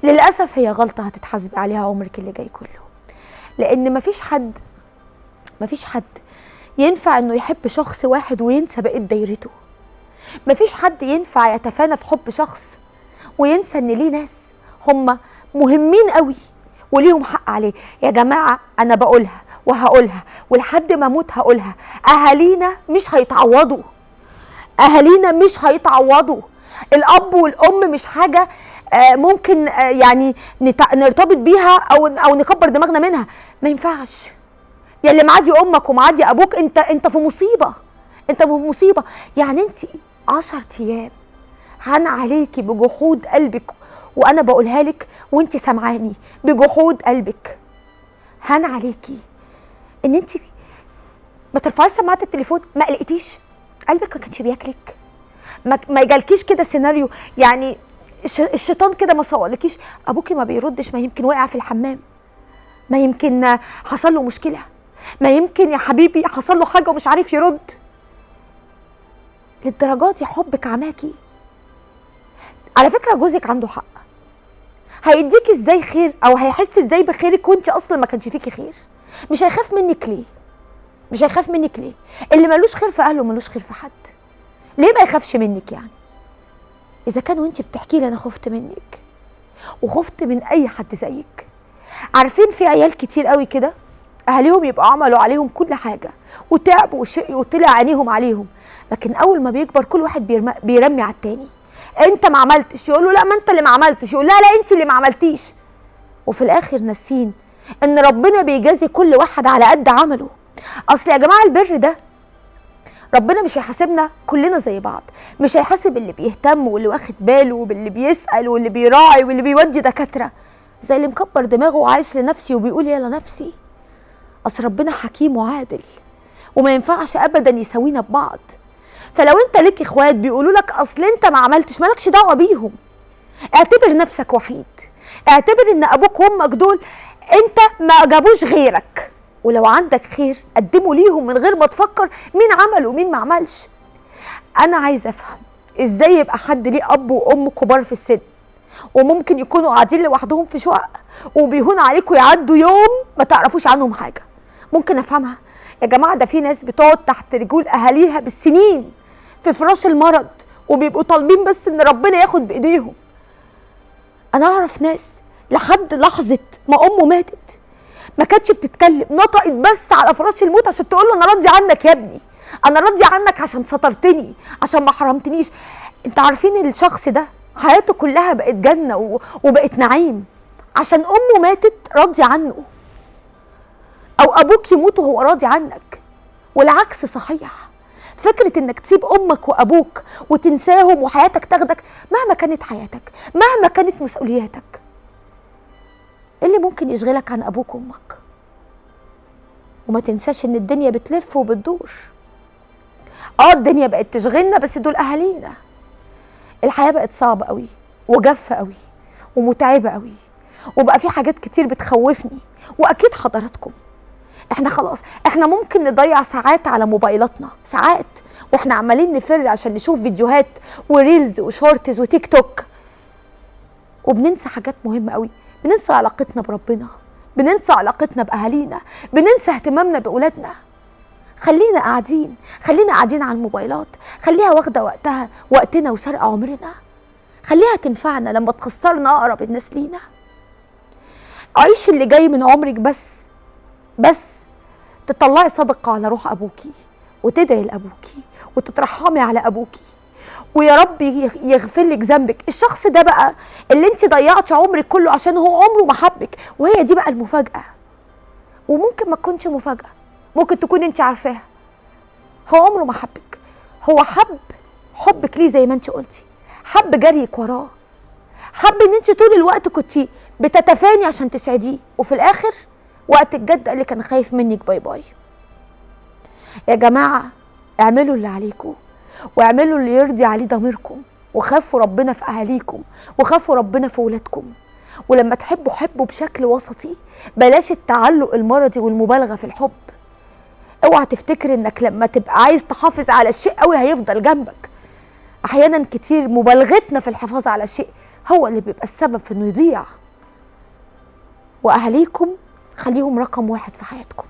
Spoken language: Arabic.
للاسف هي غلطه هتتحاسبي عليها عمرك اللي جاي كله، لان مفيش حد ينفع انه يحب شخص واحد وينسى بقيه دايرته. مفيش حد ينفع يتفانى في حب شخص وينسى ان ليه ناس هم مهمين قوي وليهم حق عليه. يا جماعه انا بقولها وهقولها ولحد ما اموت هقولها، اهالينا مش هيتعوضوا، اهالينا مش هيتعوضوا. الاب والام مش حاجه ممكن يعني نرتبط بيها او نكبر دماغنا منها. ما ينفعش. يا اللي معادي امك ومعادي ابوك، انت في مصيبه، انت في مصيبه. يعني انت 10 ايام هان عليكي بجحود قلبك، وانا بقولها لك وانت سامعاني، بجحود قلبك هان عليكي ان انت ما ترفعيش سماعه التليفون. ما قلقتيش؟ قلبك ما كانش بياكلك؟ ما يجالكيش كده سيناريو؟ يعني الشيطان كده ما صورلكيش ابوكي ما بيردش؟ ما يمكن وقع في الحمام، ما يمكن حصل له مشكله، ما يمكن يا حبيبي حصل له حاجه ومش عارف يرد. للدرجات دي حبك عماكي؟ على فكره جوزك عنده حق. هيديكي ازاي خير او هيحس ازاي بخيرك وانت اصلا ما كانش فيكي خير؟ مش هيخاف منك ليه؟ مش هيخاف منك ليه؟ اللي ملوش خير في اهله ملوش خير في حد. ليه ما يخافش منك يعني؟ اذا كان وانت بتحكي لي انا خفت منك وخفت من اي حد زيك. عارفين في عيال كتير قوي كده اهاليهم يبقوا عملوا عليهم كل حاجه وتعبوا وشقوا وطلع عينيهم عليهم، لكن اول ما بيكبر كل واحد بيرمي على التاني. انت ما عملتش، يقول له لا ما انت اللي ما عملتش، يقول لا انت اللي ما عملتيش. وفي الاخر ناسين ان ربنا بيجازي كل واحد على قد عمله. اصل يا جماعه البر ده ربنا مش هيحاسبنا كلنا زي بعض، مش هيحاسب اللي بيهتم واللي واخد باله واللي بيسأل واللي بيراعي واللي بيودي دكاترة زي اللي مكبر دماغه وعايش لنفسي وبيقول يلا نفسي. اصل ربنا حكيم وعادل وما ينفعش ابدا يساوينا ببعض. فلو انت ليك اخوات بيقولوا لك اصل انت ما عملتش، مالكش دعوه بيهم. اعتبر نفسك وحيد، اعتبر ان ابوك وامك دول انت ما جابوش غيرك، ولو عندك خير قدمه ليهم من غير ما تفكر مين عمل ومين ما عملش. انا عايزه افهم ازاي يبقى حد ليه اب وام كبار في السن وممكن يكونوا قاعدين لوحدهم في شقق وبيهون عليكم يعدوا يوم ما تعرفوش عنهم حاجه. ممكن افهمها يا جماعه. ده في ناس بتقعد تحت رجول اهاليها بالسنين في فراش المرض وبيبقوا طالبين بس ان ربنا ياخد بايديهم. انا اعرف ناس لحد لحظه ما امه ماتت ما كانتش بتتكلم، نطقت بس على فراش الموت عشان تقول له انا راضيه عنك يا ابني، انا راضيه عنك عشان سترتني، عشان ما حرمتنيش. انت عارفين الشخص ده حياته كلها بقت جنه وبقت نعيم عشان امه ماتت راضيه عنه، او ابوك يموت وهو راضي عنك. والعكس صحيح. فكره انك تسيب امك وابوك وتنساهم وحياتك تاخدك مهما كانت حياتك، مهما كانت مسؤولياتك، ايه اللي ممكن يشغلك عن ابوك وامك؟ وما تنساش ان الدنيا بتلف وبتدور. الدنيا بقت تشغلنا بس دول اهالينا. الحياه بقت صعبه قوي وجافه قوي ومتعبه قوي وبقى في حاجات كتير بتخوفني. واكيد حضراتكم احنا خلاص احنا ممكن نضيع ساعات على موبايلاتنا، ساعات واحنا عمالين نفر عشان نشوف فيديوهات وريلز وشورتز وتيك توك، وبننسى حاجات مهمه قوي. بننسى علاقتنا بربنا، بننسى علاقتنا باهالينا، بننسى اهتمامنا باولادنا. خلينا قاعدين على الموبايلات، خليها واخده وقتنا وسرقه عمرنا، خليها تنفعنا لما تخسرنا اقرب الناس لينا. عيش اللي جاي من عمرك بس تطلعي صدقه على روح ابوكي وتدعي لابوكي وتترحمي على ابوكي ويا رب يغفر لك ذنبك. الشخص ده بقى اللي انت ضيعتي عمرك كله عشان هو عمره ما حبك، وهي دي بقى المفاجأة. وممكن ما تكونش مفاجأة، ممكن تكون انت عارفاها. هو عمره ما حبك، هو حبك ليه زي ما انت قلتي، حب جريك وراه، حب ان انت طول الوقت كنت بتتفاني عشان تسعديه، وفي الاخر وقت الجد قال لك انا خايف منك، باي باي. يا جماعة اعملوا اللي عليكم واعملوا اللي يرضي عليه ضميركم، وخافوا ربنا في اهاليكم وخافوا ربنا في ولادكم. ولما تحبوا حبوا بشكل وسطي، بلاش التعلق المرضي والمبالغه في الحب. اوعى تفتكر انك لما تبقى عايز تحافظ على الشيء قوي هيفضل جنبك. احيانا كتير مبالغتنا في الحفاظ على الشيء هو اللي بيبقى السبب في انه يضيع. واهاليكم خليهم رقم 1 في حياتكم.